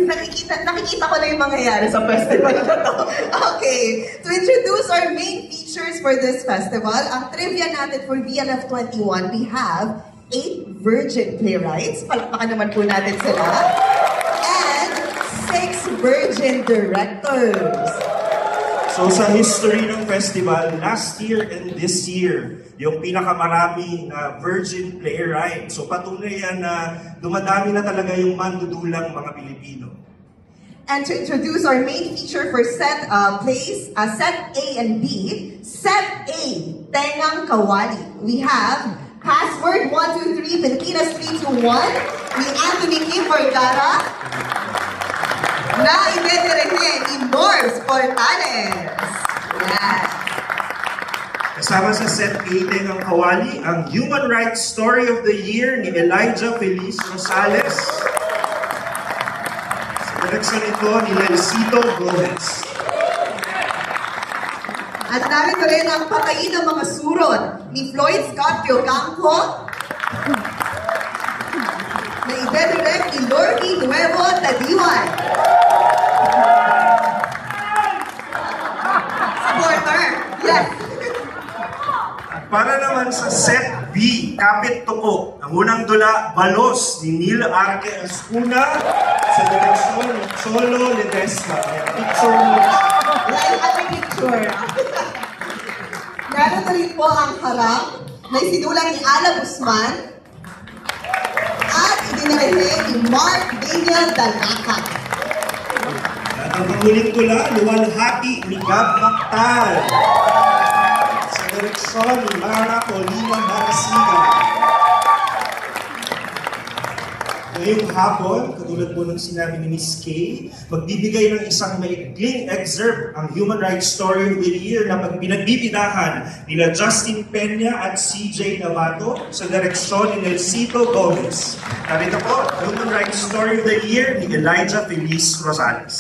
nakikita ko na yung mangyayari sa festival na to. Okay, to introduce our main features for this festival, ang trivia natin for VLF 21, we have 8 virgin playwrights, palakpakan naman po natin sila, and 6 virgin directors. So sa history ng festival, last year and this year, yung pinakamarami na virgin playwright. So patunay yan na dumadami na talaga yung mandudulang mga Pilipino. And to introduce our main feature for set plays, set A and B, set A, Tengang Kawali. We have Password 123, Pilipinas 321, ni Anthony Kim Vergara, na idedirethe ni Norbs Portales. Yes. Kasama sa set 8 ng Kawali, ang Human Rights Story of the Year ni Elijah Feliz Rosales. Sa direksyon nito ni Lencito Gomez. At narito rin ang Patayin ng Mga Surot ni Floyd Scott Ocampo, na idedirect ni Lordy Nuevo Tadiwan. Supporter, yes. Para naman sa set B, Kapit Tuko, ang unang dula, Balos ni Neil Arque Ascuna sa direksyon ni Cholo Ledesma. Picture mo. Like at the picture. Narito rin po ang harap na isinulat ni Ala Guzman at idinirehe ni Mark Daniel Dalaca. At ang panguling tula, Luwalhati ni Gab Mactal. Sa direksyon ni Mara Colina Marasiga. Ngayong hapon, katulad po ng sinabi ni Miss Kay, magbibigay ng isang maikling excerpt ang Human Rights Story of the Year na pinagbibidahan nila Justin Peña at CJ Navato sa direksyon ni Lencito Gomez. Narito po, Human Rights Story of the Year ni Elijah Feliz Rosales.